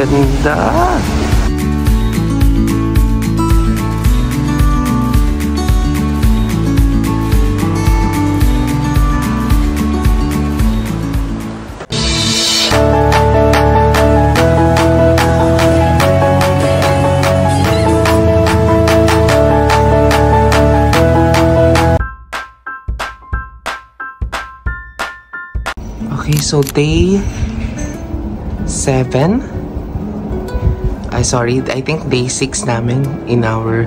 ganda! Okay, so day 7. I think day 6 namin in our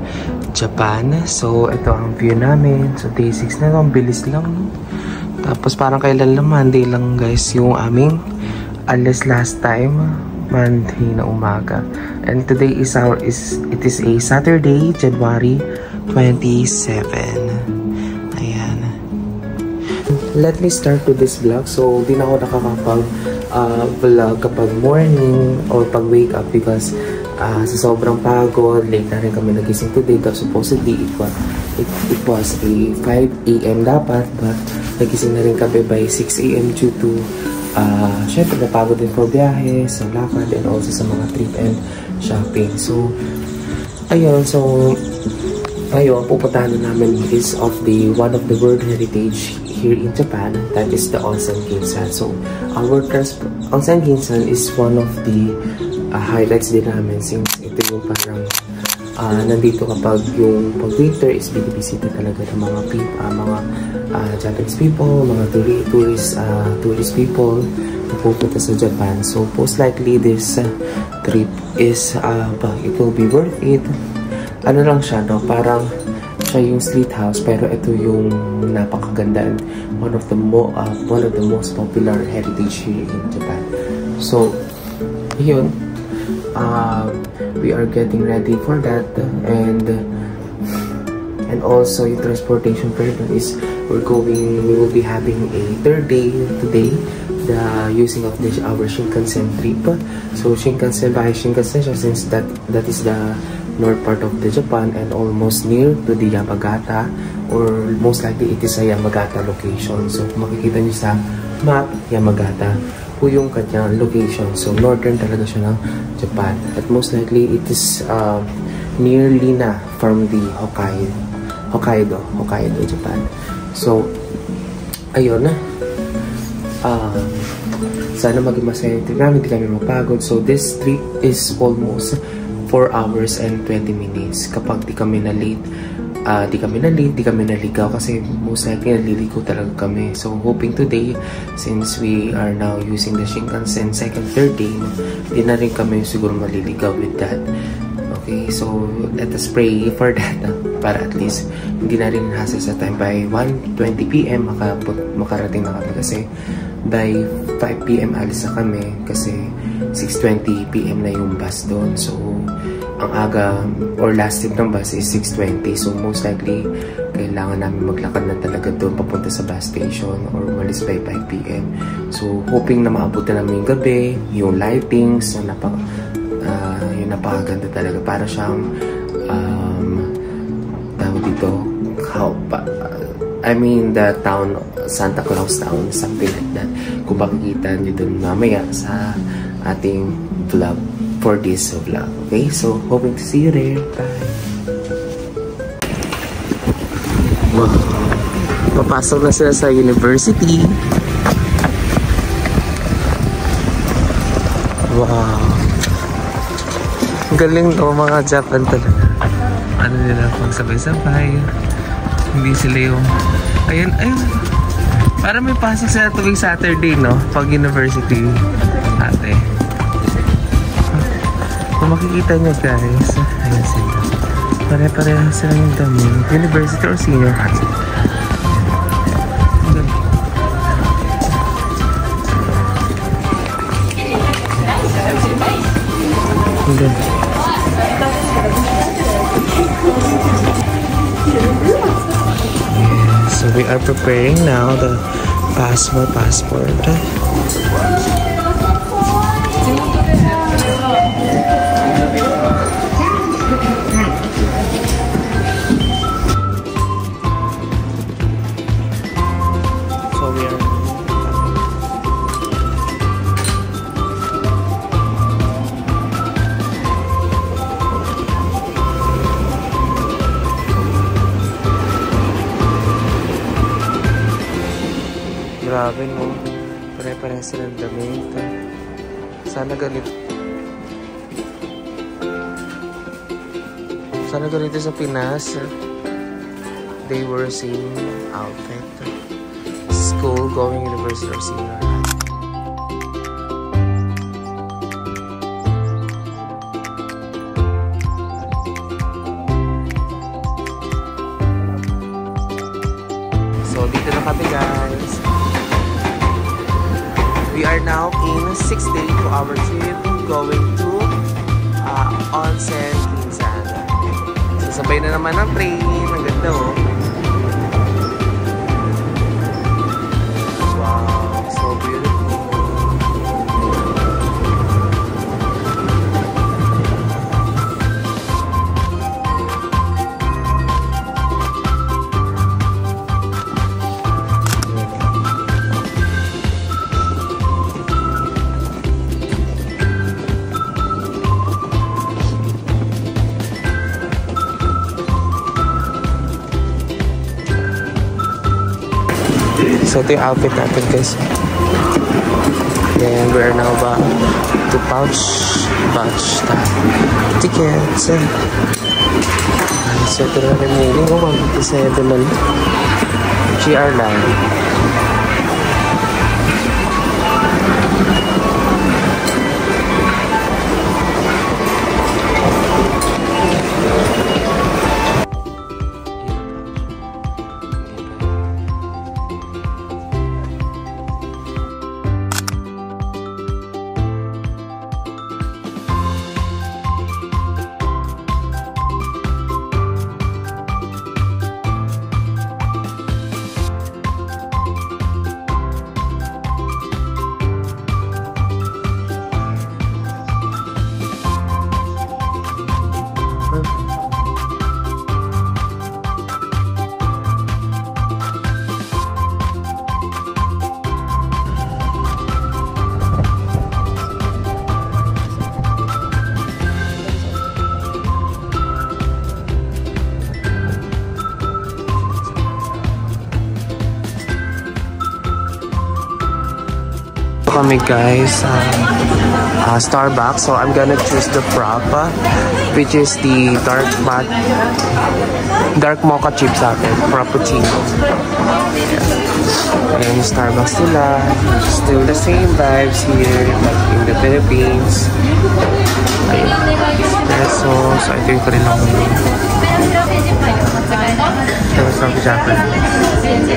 Japan. So, ito ang view namin. So, day 6 na lang. Bilis lang, no? Tapos, parang kailan lang, Monday lang, guys, yung aming alis last time. Monday na umaga. And today is it is a Saturday, January 27. Ayan. Let me start to this vlog. So, di na ako nakakapag-vlog kapag morning or pag wake up because sa sobrang pagod, late na rin kami nagising today. Supposedly, it was a 5 AM dapat, but nagising na rin kami by 6 AM due to syempre napagod din for biyahe, sa lakad, and also sa mga trip and shopping. So, ayun. So, ayun, pupuntahan na namin is of the one of the World Heritage here in Japan, that is the Onsen Ginsan. So, our Onsen Ginsan is one of the highlights din namin since ito yung parang nandito kapag yung pag-winter is binibisita talaga ng mga Japanese people, mga tourist people na pupunta sa Japan. So, most likely this trip is it will be worth it. Ano lang siya, no? Parang siya yung street house, pero ito yung napakaganda and one of the most popular heritage here in Japan. So, yun. We are getting ready for that, and also yung transportation period is we will be having a third day today, the using of our Shinkansen trip. So Shinkansen siya, since that is the north part of the Japan and almost near to the Yamagata, or most likely it is a Yamagata location. So kung makikita niyo sa map, Yamagata po yung kanyang location. So northern talaga siya ng Japan, at most likely it is nearly na from the Hokkaido, Japan. So ayun na. Sana maging masaya yung trip namin, hindi kami mapagod. So this trip is almost 4 hours and 20 minutes. Kapag di kami naligaw kasi most likely naliligo talaga kami. So hoping today, since we are now using the Shinkansen third day, di na rin kami siguro maliligaw with that. Okay, so let us pray for that, para at least hindi na rin hassle sa time. By 1:20 PM makarating na kami kasi by 5 PM alis na kami kasi 6:20 PM na yung bus doon. So ang aga or last trip ng bus is 6:20. So most likely kailangan namin maglakad na talaga doon papunta sa bus station or umalis by 5 PM. So hoping na maabutan namin yung gabi, yung lightings, yung napakaganda talaga. Para siyang tawag dito, the town, Santa Claus Town, something like that. Kung makikita nyo dun mamaya sa ating vlog for this vlog. Okay, so hoping to see you there. Bye! Wow. Papasok na sila sa university. Wow. Ang galing to, mga Japan talaga. Ano nila, magsabay-sabay. Hindi sila yung... Ayun. Para may pasok sila tuwing Saturday, no? Pag university ate. Kung makikita nyo, guys. Ayan sila. Pare-pareha sila yung dami. University or senior high. So we are preparing now the passport. silang damit. Sana ganito. Sana ganito sa Pinas. They were same outfit. School going University of Senior. So dito na kami guys. We are now in 6th day to our trip going to Onsen Kinsan. Sasabay na naman ang train. Ang ganda oh. Wow, so beautiful. So ito yung outfit natin guys. Then we are now back to batch tickets. So ito na remaining ko 157 na GR line. Kami guys Starbucks, so I'm gonna choose the frap which is the dark mocha chip sa akin, frappuccino. Yeah. And Starbucks nila, still the same vibes here like in the Philippines. Ayun, espresso, so ito yung rin ako tapos ang Japanese. And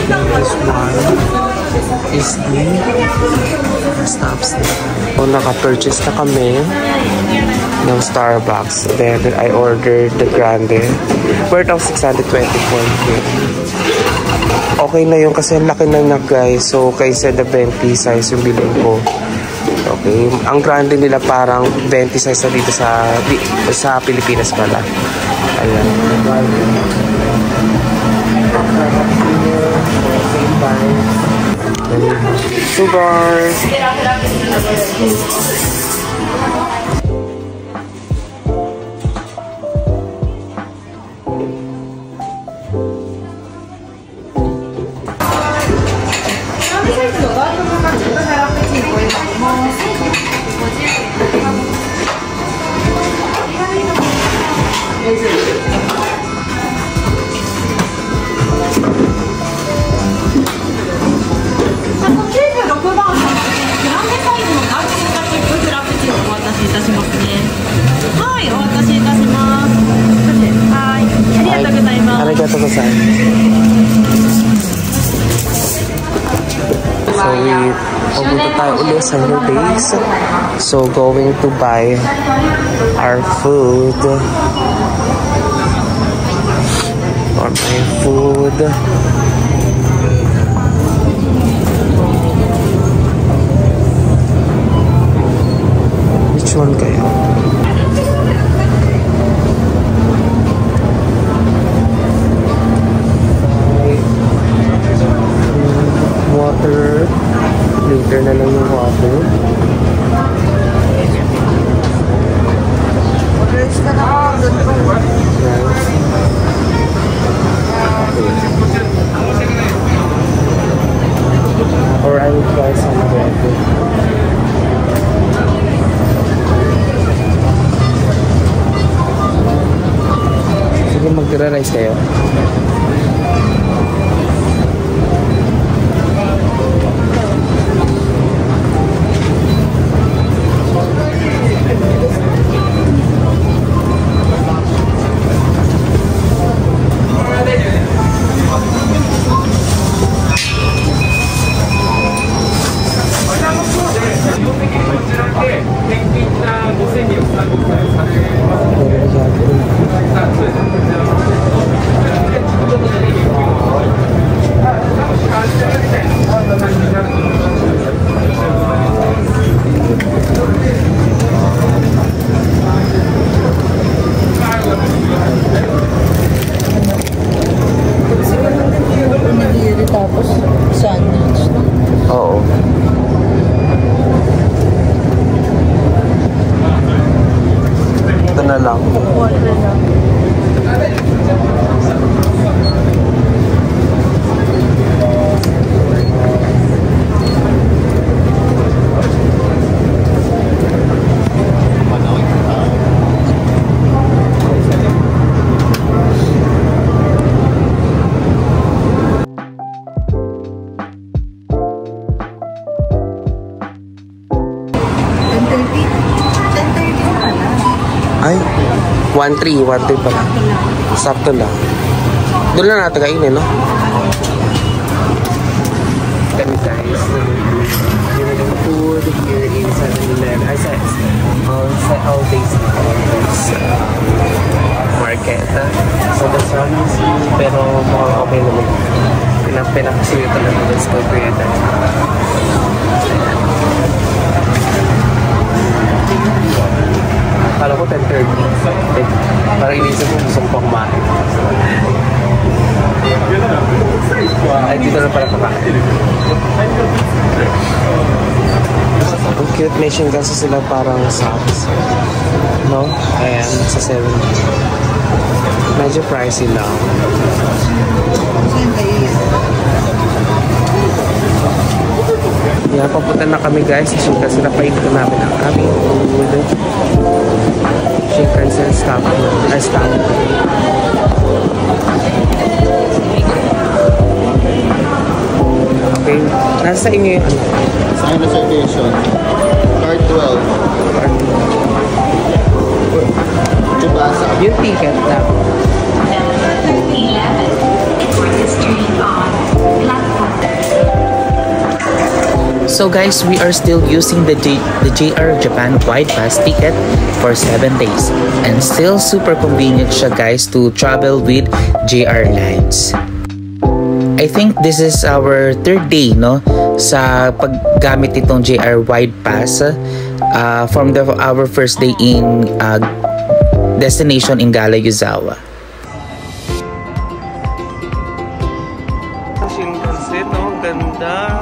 then this one is the stops na. So, naka-purchase na kami ng Starbucks. Then, I ordered the grande worth of 624. Okay na yun kasi laki na na guys. So, kaysa the 20 size yung bilhin ko. Okay. Ang grande nila parang 20 size na dito sa Pilipinas pala. Ayan. Sugar. So pumunta tayo ulit sa new days. So going to buy our food. Or my food. Which one kaya? Water. Later na lang yung water. Rice. 1-3 pala. Sakto lang. Doon lang natin kainin, no? Kami guys, here is food here in 7-Eleven. I said, all days market. So the sun is pero mukhang okay naman. Pinakasuyo talaga ng school period. Kala ko 10:30. Parang inisip ko gusto ko pa kumain. Ay, dito na pala kakain. Ang cute nation kasi sila parang socks. No? Ayan, sa 7. Medyo pricey lang. Yeah, papunta na kami guys. Kasi napainit na namin ang aming food. Shinkansen stop. Okay. Nasa inyo yung ano? Sign reservation. Card 12. Chubasa. Yung ticket na. So guys, we are still using the JR Japan Wide Pass ticket for 7 days. And still super convenient siya guys to travel with JR Lines. I think this is our 3rd day no sa paggamit itong JR Wide Pass from our first day in destination in Gala Yuzawa. Shinkansen, no? Ganda.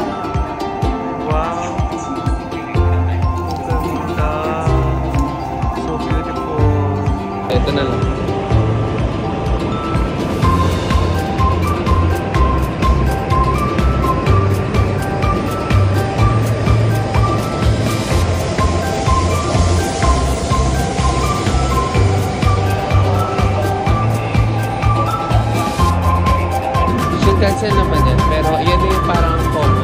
Wow. Ganda. So beautiful. Ito na lang. Shinkansen naman yan, pero yan yung parang common.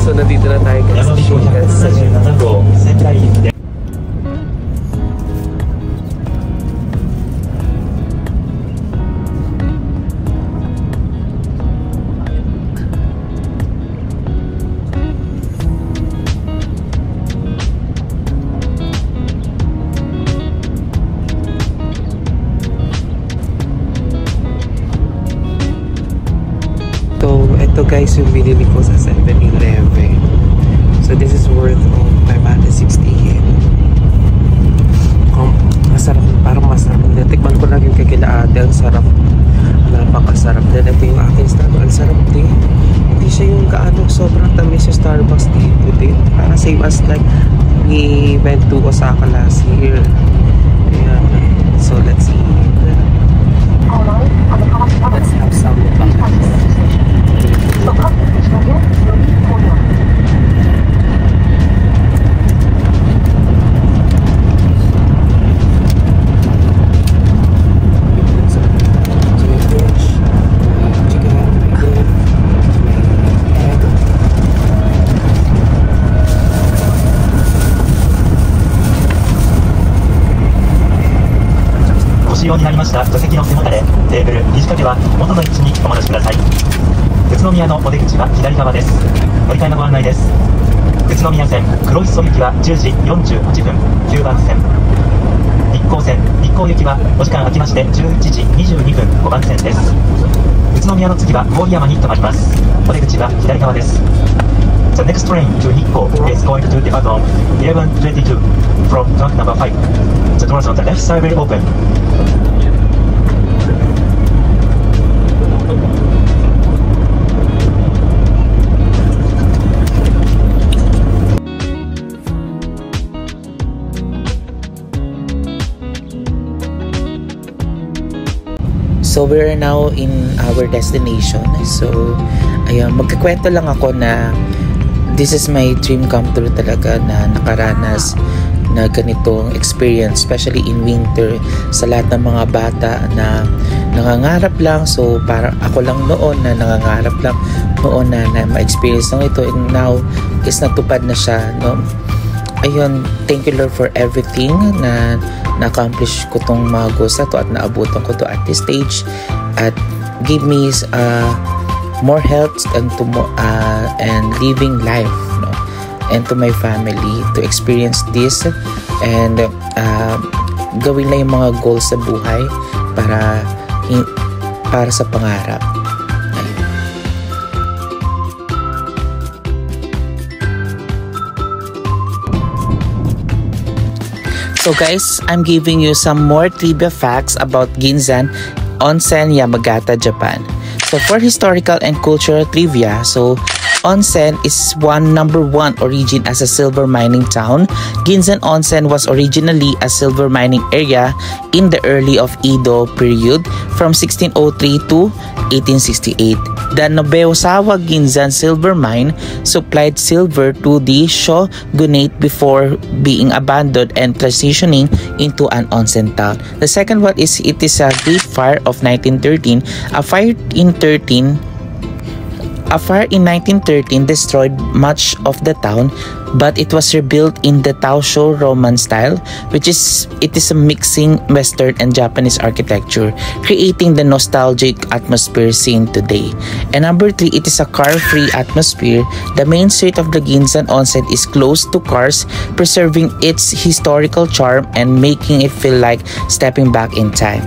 So nandito na tayo guys sa Shinkansen. Ito guys yung binili ko sa 7-Eleven. So this is worth 560 yen. Masarap, parang masarap. Natikman ko lang yung kikila ate. Ang sarap. Napakasarap. Then ito yung aking Starbucks. Ang sarap din. Hindi siya yung kaano sobrang tamis yung Starbucks dito din. Parang same as like we went to Osaka last year. Ayan. So let's see. Let's have some bangos.ご使用になりました座席の背もたれ、テーブル、肘掛けは元の位置にお戻しください。宇都宮のお出口は左側です。乗り換えのご案内です。宇都宮線黒磯行きは10時48分9番線、日光線日光行きはお時間空きまして11時22分5番線です。宇都宮の次は郡山に停まります。お出口は左側です。The next train to Hikko is going to depart on 11:22 from track number 5. The doors on the left side will open. So we're now in our destination. So ayun, magkikwento lang ako na this is my dream come true talaga na nakaranas na ganitong experience, especially in winter, sa lahat ng mga bata na nangangarap lang. So parang ako lang noon na nangangarap lang noon na ma-experience ng ito, and now is natupad na siya, no? Ayun, thank you Lord for everything na na-accomplish ko tong mga goals na to at naabutan ko to at this stage, at give me more health and and living life, no? And to my family to experience this, and gawin lang yung mga goals sa buhay para sa pangarap. So guys, I'm giving you some more trivia facts about Ginzan Onsen, Yamagata, Japan. So for historical and cultural trivia, so Onsen is number one origin as a silver mining town. Ginzan Onsen was originally a silver mining area in the early of Edo period from 1603 to 1868. The Nobeosawa Ginzan silver mine supplied silver to the shogunate before being abandoned and transitioning into an onsen town. The second one is it is a Great Fire of 1913. A fire in 1913 destroyed much of the town, but it was rebuilt in the Taisho Roman style, it is a mixing Western and Japanese architecture, creating the nostalgic atmosphere seen today. And number 3, it is a car-free atmosphere. The main street of the Ginzan Onsen is closed to cars, preserving its historical charm and making it feel like stepping back in time.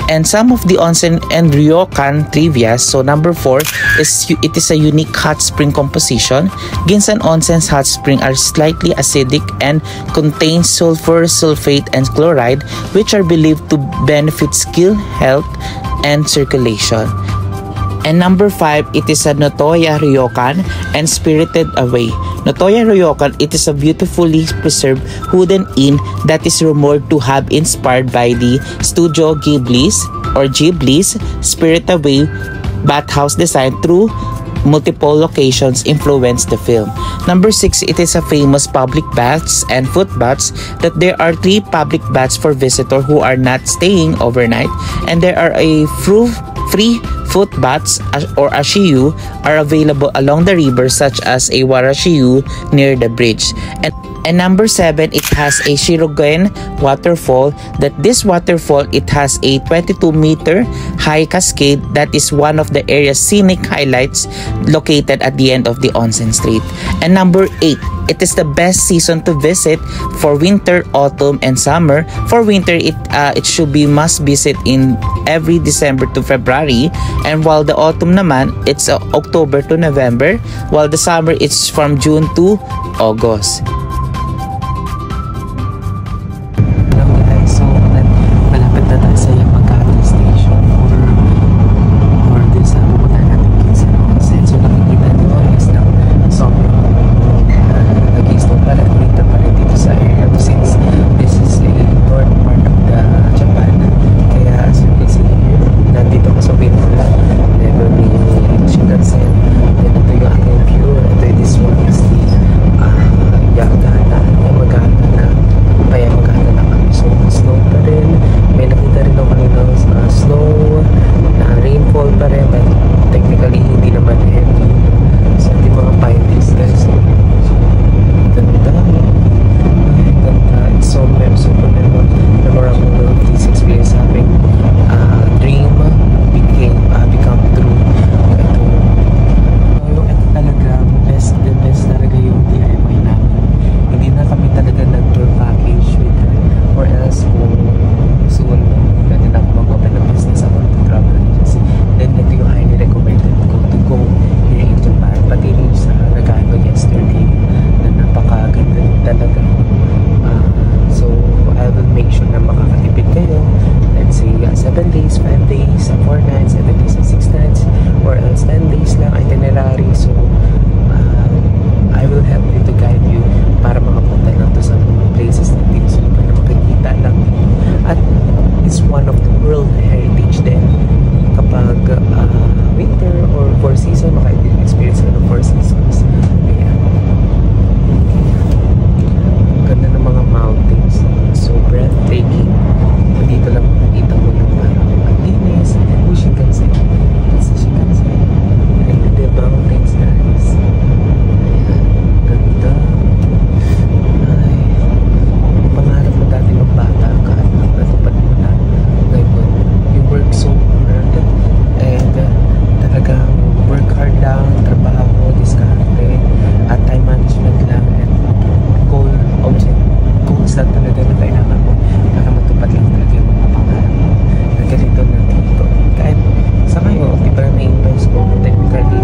And some of the onsen and ryokan trivia. So number 4 is it is a unique hot spring composition. Ginzan Onsen's hot spring are slightly acidic and contain sulfur, sulfate, and chloride, which are believed to benefit skin health and circulation. And number 5, it is a Notoya Ryokan and Spirited Away. Notoya Ryokan, it is a beautifully preserved wooden inn that is rumored to have inspired by the Studio Ghibli's Spirited Away bathhouse design through multiple locations influenced the film. Number 6, it is a famous public baths and foot baths that there are 3 public baths for visitors who are not staying overnight, and there are a free foot baths or ashiyu are available along the river, such as a warashiyu near the bridge. And number 7, it has a Shirogen waterfall. That this waterfall, it has a 22-meter high cascade that is one of the area's scenic highlights located at the end of the onsen street. And number 8, it is the best season to visit for winter, autumn, and summer. For winter, it should be must visit in every December to February, and while the autumn naman, it's October to November, while the summer it's from June to August. make sure na makakatipid kayo. Let's say 7 days, 5 days, 4 nights, 7 days, and 6 nights, or else 10 days lang itinerary. So I will help you to guide you para makapunta lang to sa mga places na hindi so para makikita lang. At it's one of the World Heritage din. Kapag winter or 4 season, maka-experience ka ng 4 seasons. Ayan. Ganda ng mga mountains. So breathtaking. Dito lang makikita mo yung malinis. And Shinkansen. That's the Shinkansen. And the mountains, guys. Ayan. Ganda. Ay. Pangarap mo dati magbata ka at natupad mo na. Ngayon, you work so hard. And talagang work hard lang. Trabaho, diskarte. At time management lang. And goal, object. Goals lang talaga na kailangan mo para matupad lang talaga yung mga pangarap mo na ganito na dito. Kahit sa ngayon, di ba na-invest ko technically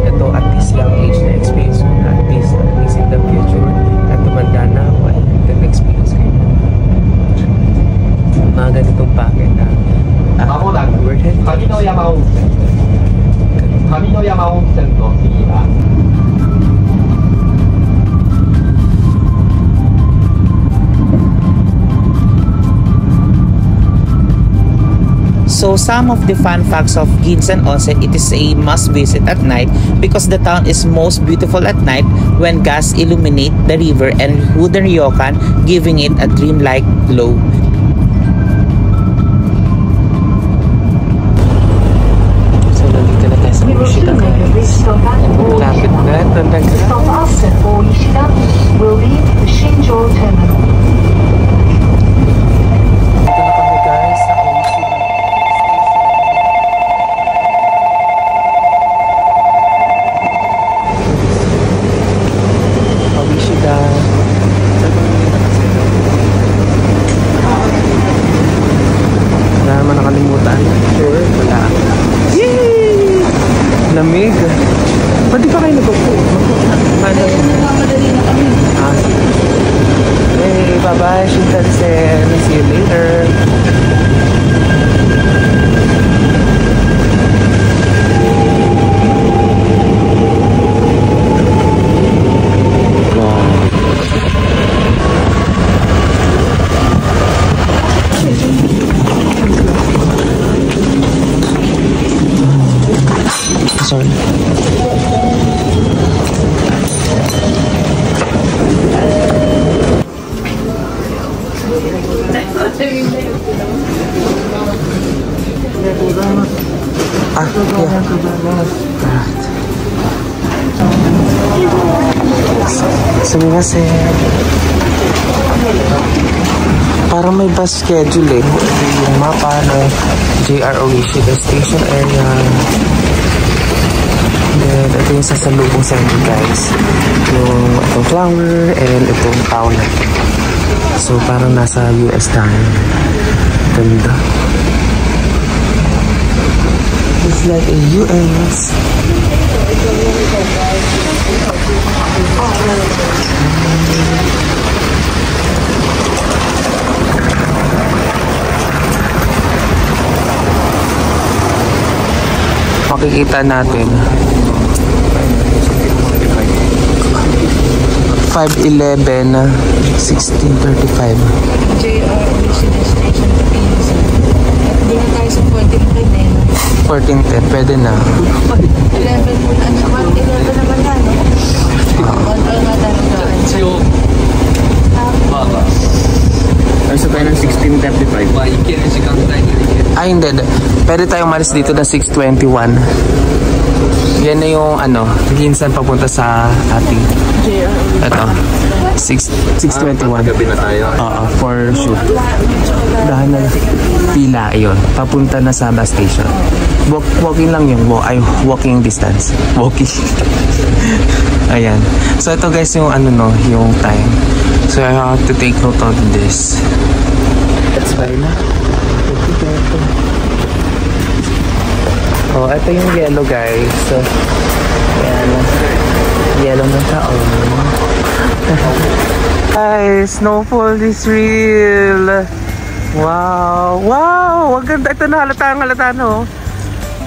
ito at this young age na experience ko na at least in the future at tumanda na ako ay nag-experience ko yung mga ganitong bagay na worth it. 上の山温泉です。上の山温泉の次は So some of the fun facts of Ginsan Onsen, it is a must visit at night because the town is most beautiful at night when gas illuminate the river and wooden ryokan, giving it a dreamlike glow. So nandito na tayo sa Yoshida, guys. Malapit na. Tandang ka. From Austin or Yoshida will leave the Shinjuku terminal. Dito na kami, guys, sa Yoshida. Yoshida. Wala naman nakalimutan. Sure, wala. Yay! Lamig. Pwede pa kayo nag-upo? Madali na kami. Hey, bye-bye, Shinkansen. See you later. Sorry. Sumimasen. Parang may bus schedule eh. Yung mapa ng JR Yoshida Station area. Then, ito yung sasalubong sa inyo, guys. Yung itong flower and itong town. So, parang nasa US tayo. Ganda. It's like a US. Makikita natin 5:11 16:35 JR Yoshida Station to Pinsan. Hindi na tayo sa 14:10. 14:10, pwede na. 11 naman na, no? 1 hour nga tayo doon. Ay, sa tayo ng 16:35. Ay, hindi. Pwede tayong malis dito na 6:21. Yan na yung Ginsan papunta sa ating ito 6:21. Gabi na tayo. Oo, for sure. Dahil na pila yun. Papunta na sa bus station. Walking lang yung walking distance. Walking. Ayan. So ito guys yung yung time. So I have to take note of this. That's fine na. Oh, ito yung yellow guys. So, ayan. Yellow ng taon. Guys, snowfall is real. Wow! Wow! Ang ganda. Ito na halata no.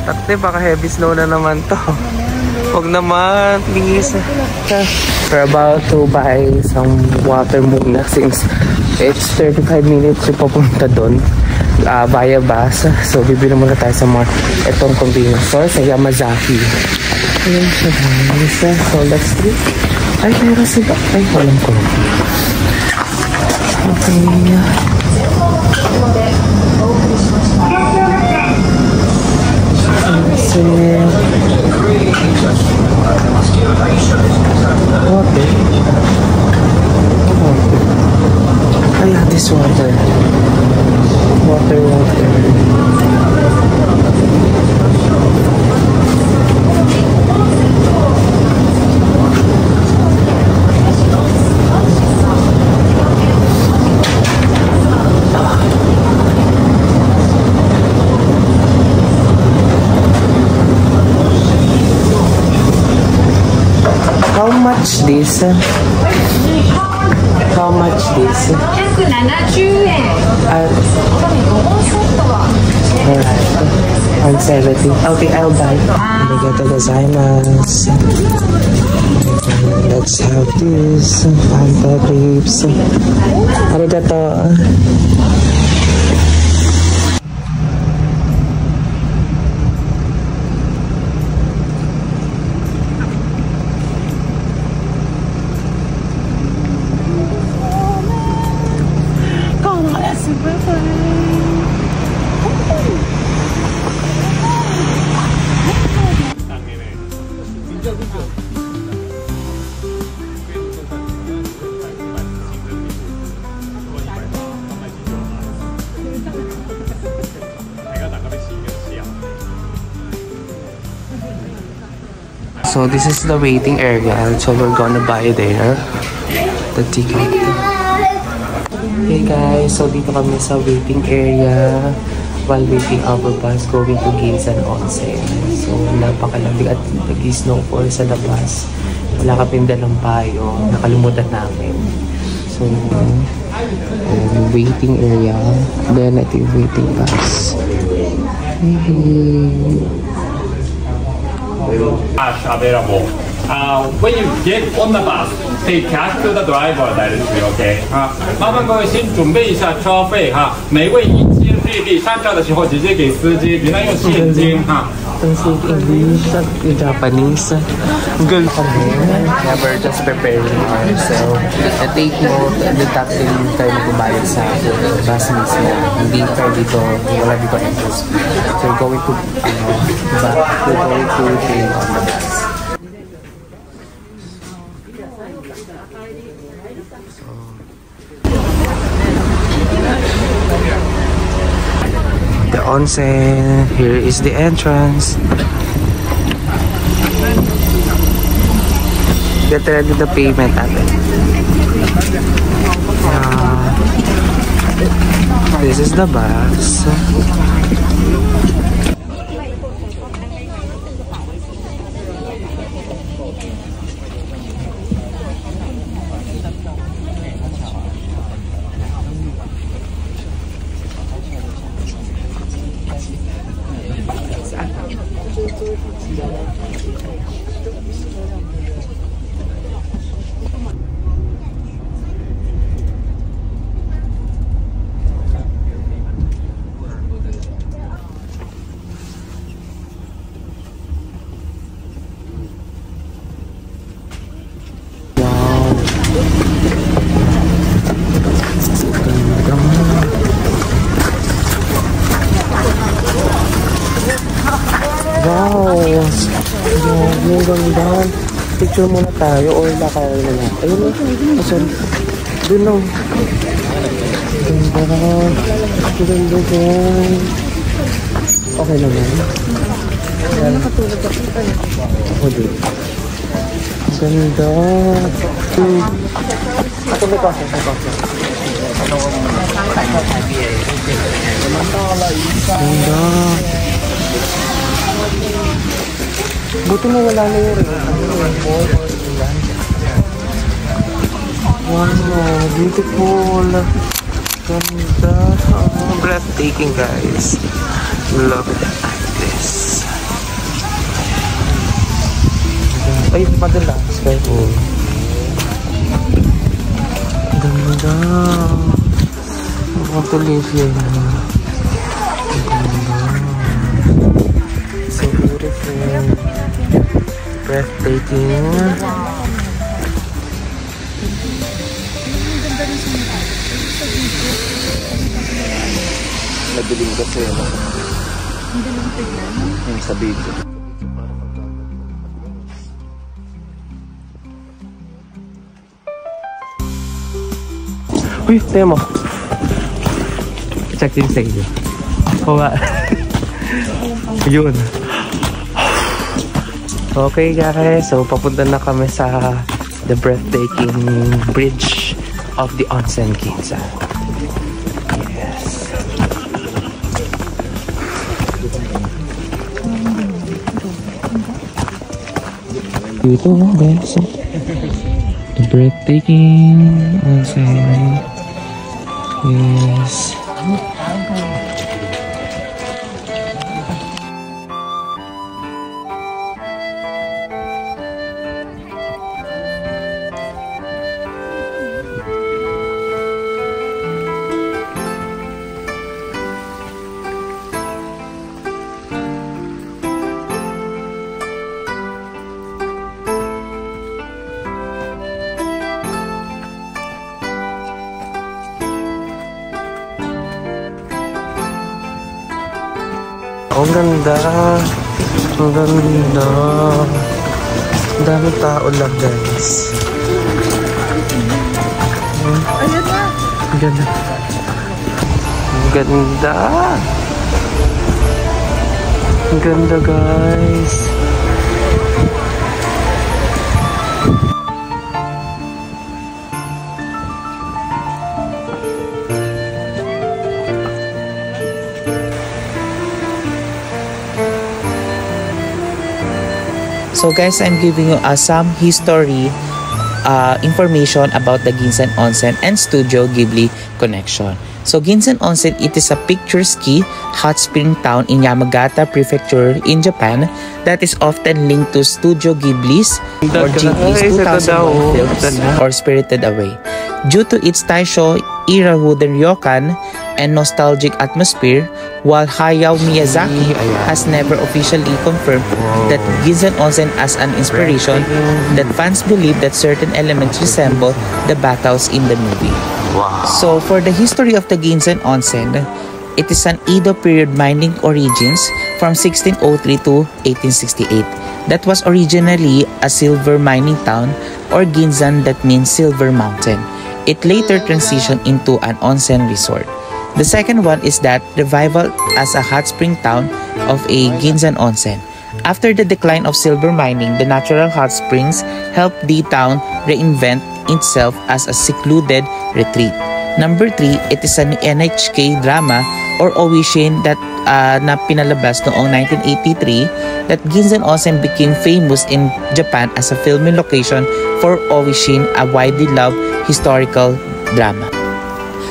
Tate, baka heavy snow na naman to. Huwag naman, please. We're about to buy some water muna since it's 35 minutes yung papunta doon via bus. So, bibili muna tayo sa mga itong convenience store sa Yamazaki. Ayan siya guys. So, let's do. Ay, meron sila. Ay, walang ko. Okay. Water. I have this water. Water. How much this? How much this? 170円。 Alright. 170. Okay, I'll buy. Arigatou gozaimasu. Let's have this. Fanta grapes. Arigatou. So this is the waiting area, so we're gonna buy there the ticket. Hey guys, so dito kami sa waiting area while waiting our bus going to Ginsan Onsen. So napakalamig at nag-snowfall sa labas. Wala kaming dalang payo, nakalimutan namin. So waiting area, then ito yung waiting bus. Cash available. When you get on the bus, take cash to the driver directly, okay? 麻烦各位先准备一下车费哈，每位1000日币，上车的时候直接给司机，别用现金哈。 Speak English, Japanese. Good for me. Yeah, we're just preparing ourselves. And take note, the taxi tayo magbabayad sa bus mismo. Hindi tayo dito, wala dito entrance. So we're going to, we're going to pay on the bus. The onsen, here is the entrance. Get ready the payment ate. This is the bus. Wow! Yung ganda. Picture muna tayo or lakay na lang. Ayun o. Asan? Doon o. Ganda. Ganda dyan. Okay naman. Nakatulog ako. Ako din. Ganda. Ito may kasi. Ganda. Buti na wala na yung rin. Wow, beautiful. Ganda. Oh, breathtaking, guys. Look at this. Ay, madalas. Kaya po. Ganda. I want to live here. Ganda. So beautiful. Breathtaking. Nadilim kasi yun. Yung sa video. Uy, tayo mo. Check din sa iyo. Oo nga. Yun. Okay guys, so papunta na kami sa the breathtaking bridge of the Onsen Ginza. Yes. Dito na guys. The breathtaking onsen. Yes. Ang ganda. Ang ganda. Ang daming tao lang, guys. Ayun na. Ang ganda. Ang ganda. Ang ganda, guys. So guys, I'm giving you some history information about the Ginsen Onsen and Studio Ghibli connection. So Ginsen Onsen, it is a picturesque hot spring town in Yamagata Prefecture in Japan that is often linked to Studio Ghibli's or Ghibli's 2001 films or Spirited Away. Due to its Taisho era wooden ryokan and nostalgic atmosphere, while Hayao Miyazaki has never officially confirmed that Ginsen Onsen as an inspiration, that fans believe that certain elements resemble the bathhouse in the movie. Wow. So for the history of the Ginsen Onsen, it is an Edo period mining origins from 1603 to 1868. That was originally a silver mining town, or Ginzan, that means silver mountain. It later transitioned into an onsen resort. The second one is that revival as a hot spring town of a Ginsen Onsen. After the decline of silver mining, the natural hot springs helped the town reinvent itself as a secluded retreat. Number 3, it is an NHK drama or Owishin that na pinalabas noong 1983 that Ginsen Onsen became famous in Japan as a filming location for Owishin, a widely loved historical drama.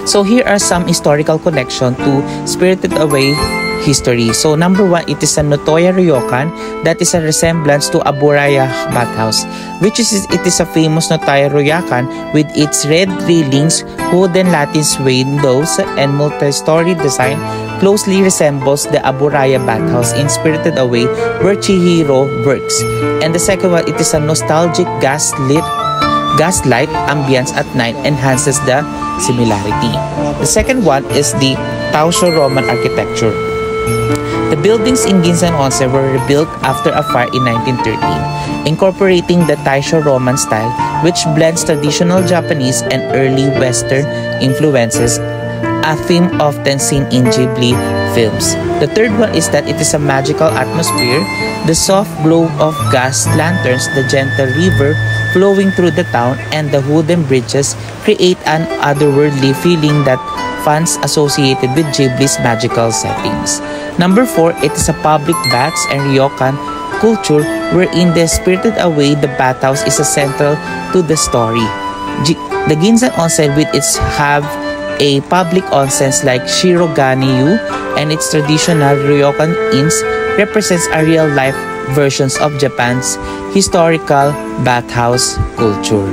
So here are some historical connection to Spirited Away history. So number 1, it is a Notoya Ryokan that is a resemblance to Aburaya bathhouse, which is it is a famous Notoya Ryokan with its red railings, wooden lattice windows, and multi-story design closely resembles the Aburaya bathhouse in Spirited Away where Chihiro works. And the second one, it is a nostalgic gaslight ambience at night enhances the similarity. The second one is the Taisho Roman architecture. The buildings in Ginsen Onsen were rebuilt after a fire in 1913, incorporating the Taisho Roman style, which blends traditional Japanese and early Western influences, a theme often seen in Ghibli films. The third one is that it is a magical atmosphere. The soft glow of gas lanterns, the gentle river flowing through the town, and the wooden bridges create an otherworldly feeling that fans associated with Ghibli's magical settings. Number 4, it is a public baths and ryokan culture wherein the Spirited Away, the bathhouse is central to the story. The Ginsan Onsen with its have a public onsens like Shirogane-yu and its traditional ryokan inns represents a real-life versions of Japan's historical bathhouse culture.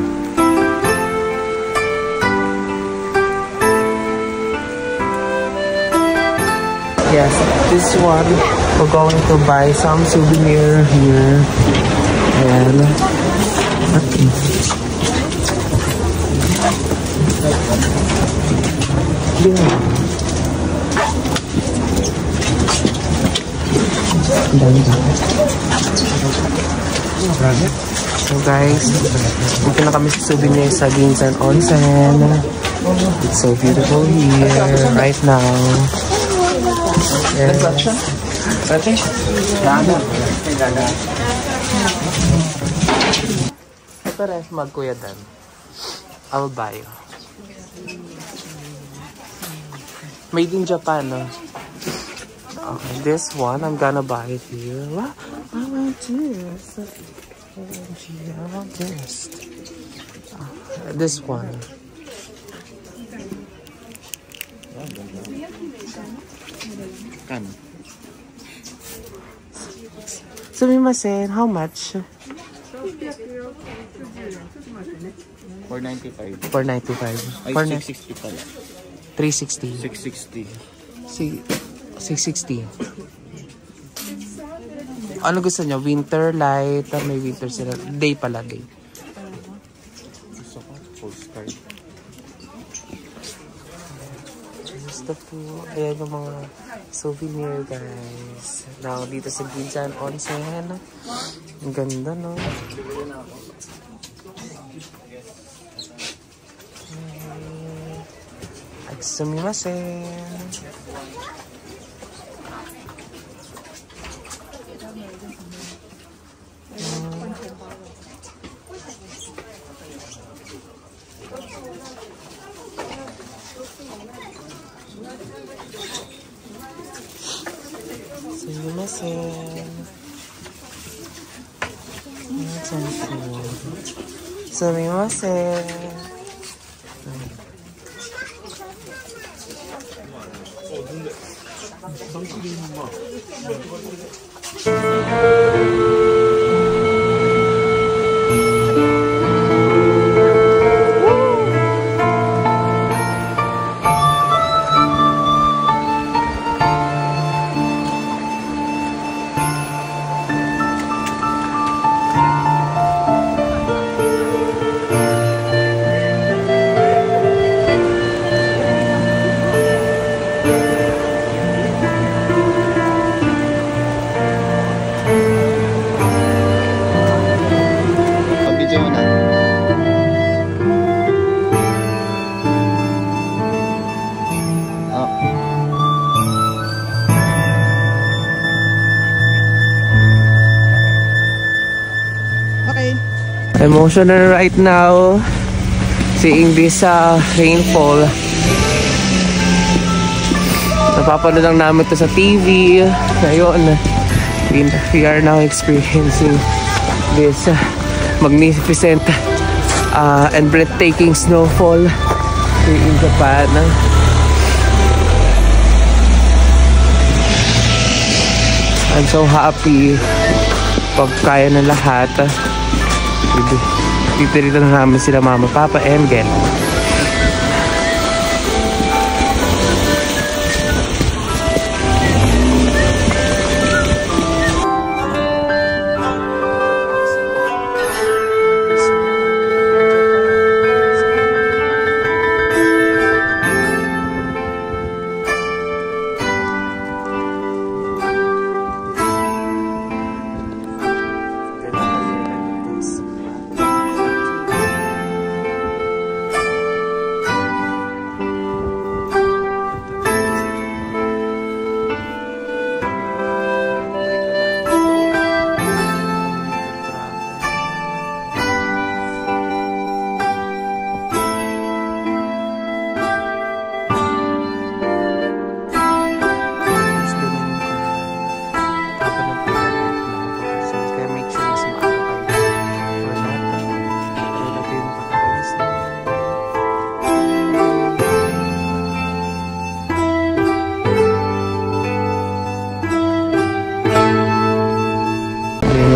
Yes, this one, we're going to buy some souvenir here. And so guys, dito na kami sa souvenir sa Ginsan Onsen. It's so beautiful here right now. Yes. Ito magkuya Dan. I'll buy. Made in Japan, no? Okay, this one, I'm gonna buy it here. What? I want this. I want this. This one. Sumimasen, how much? 495. 495. Ay, 660 pala. 360. 660. 660. Ano gusto nyo? Winter, light, may winter sila. Day pala, day. Gusto ko, full skirt. Gusto po. Ayan yung mga souvenir, guys. Now, dito sa Ginsan Onsen. Ang ganda, no? Sumimasen. Sumimasen. Sumimasen. Emotional right now seeing this rainfall. Napapanood lang namin to sa TV. Ngayon, we are now experiencing this magnificent and breathtaking snowfall here in Japan. I'm so happy pag kaya na lahat. Dito na namin sila mama, papa, and Gen.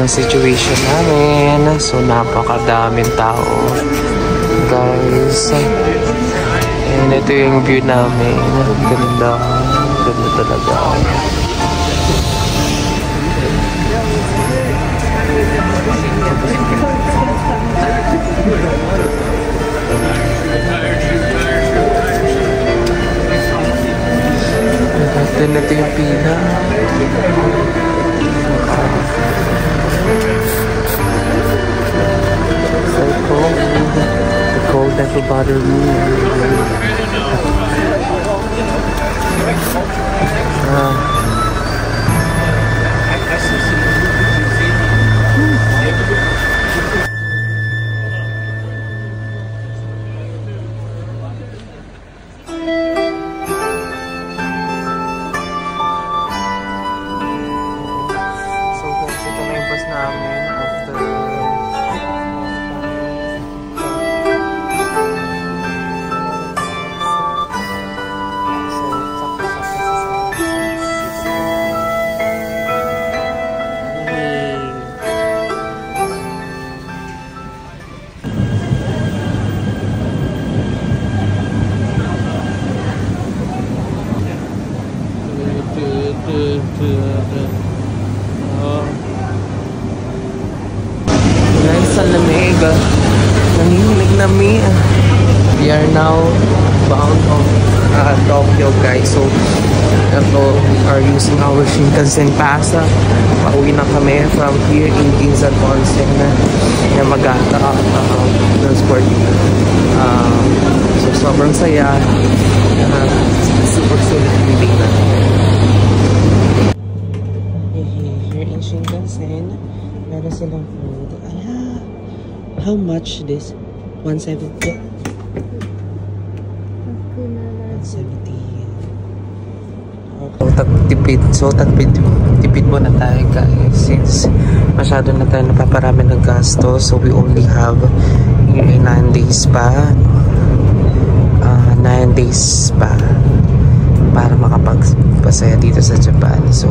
ang situation namin. So, napakadaming tao. Guys. And ito yung view namin. Ganda. Ganda talaga. Then ito yung pila. So cold. The cold never bothered me. Guys, sa lamig. Nanginginig na mi. We are now bound on Tokyo, guys. So, ito, we are using our Shinkansen pass. Pauwi na kami from here in Ginza Onsen na Yamagata transport. So, sobrang saya. Super sulit feeling na. Here in Shinkansen, meron silang food. How much this? 170? 170. Okay. So, tipid muna tayo, guys. Since masyado na tayo napaparami ng gasto. So, we only have 9 days pa. 9 days pa para makapagpasaya dito sa Japan. So,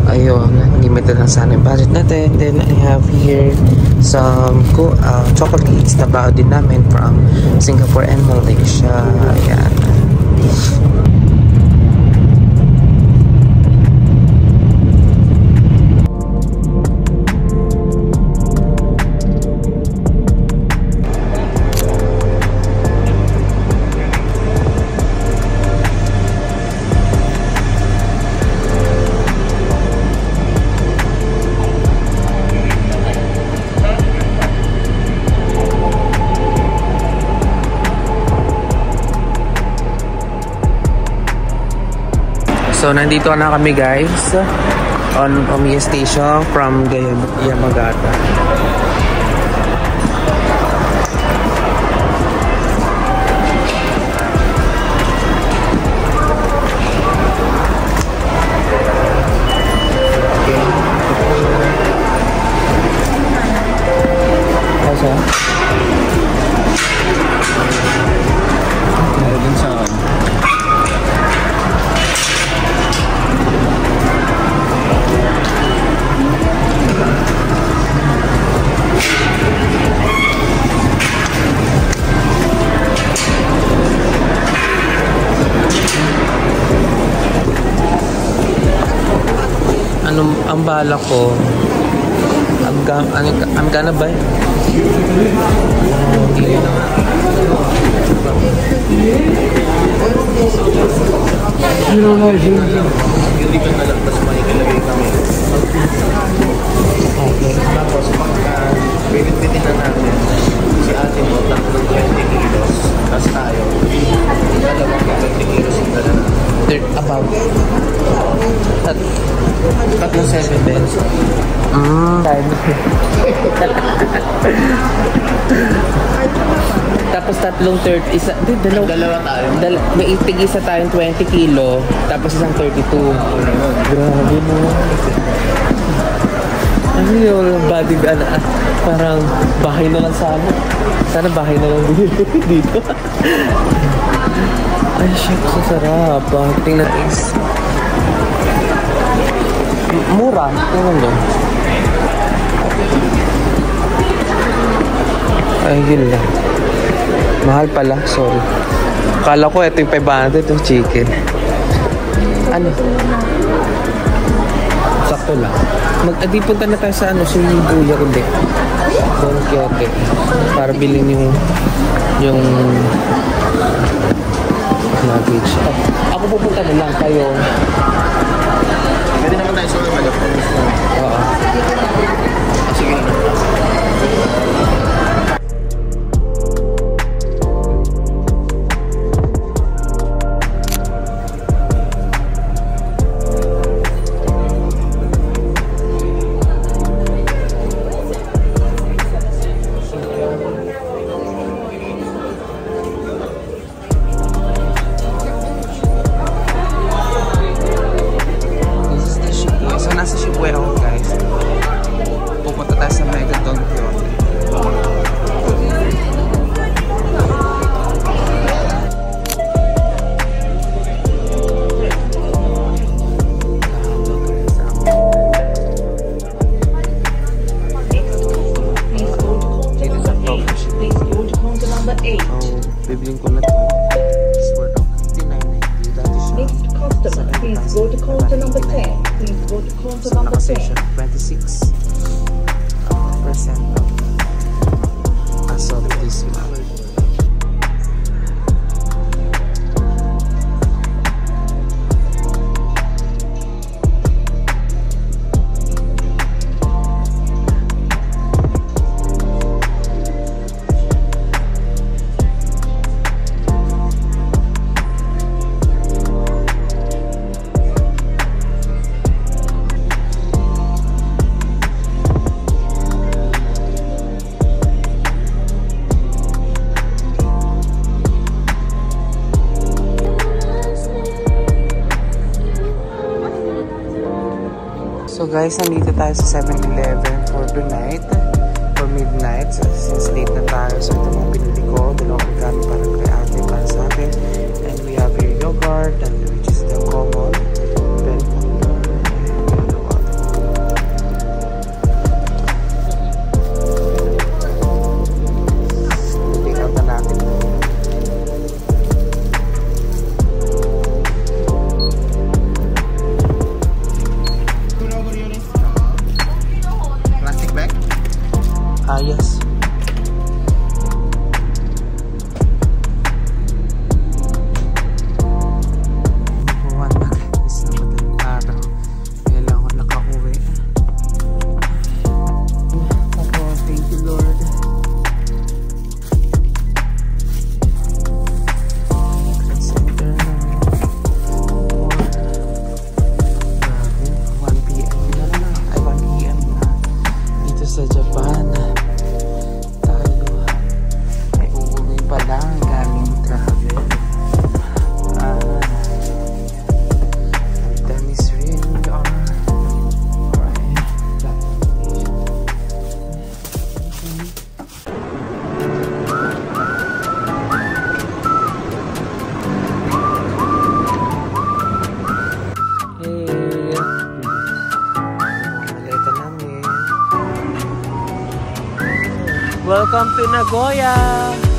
ayun, limited lang sana yung budget natin. Then I have here some chocolates na bao din namin from Singapore and Malaysia. Ayan. So, nandito na kami, guys, on Omiya Station from the Yamagata. Ang bala ko, I'm gonna buy. Hindi ka nalagpas pa, ikalagay kami. Okay. Tapos pagka bibit-bitin na natin, si ate mo tatlong 20 kilos, tapos tayo, dalawang 20 kilos yung dala na. About Tatlong 7 beds. Tapos tatlong 30, isa, Dalawa tayo. May tig-isa tayong 20 kilo, tapos isang 32. Grabe mo. Ano yung body, parang bahay na lang sana. Sana bahay na lang dito. Ay, shit, sa sarap. Tingnan is mura. Tingnan mo. Ay, yun lang. Mahal pala, sorry. Akala ko ito yung 500 yung chicken. Ano? Sakto lang. Di punta na tayo sa swimming pool ya kundi. Don Quixote. Para bilhin yung luggage. Ako pupunta na lang kayo. Pwede naman tayo sa mga Oo. Sige. Nasa Shibuya ako, guys. Pupunta tayo sa Mega Don Quixote. Bibling ko na ito. It's worth of 59.90. Dati siya. Next customer, please go to counter number 10. Please go to counter So, number 10. nakasession 26% off as of this month. So guys, nandito tayo sa 7-Eleven for tonight, for midnight. So, since late na tayo, so ito mga binili ko. Dalawang regalo para kay ate, para sa akin. And we have here yogurt, and which is the common. Take out na natin. Plastic bag? Yes. Buwan na guys na madaling araw. Kaya lang ako nakauwi. Ako, thank you Lord. Center na. 1 PM na na. Ay, 1 PM na. Dito sa Japan. Tayo ay uuwi pa lang galing travel. Time is really maleta namin. Welcome to Nagoya!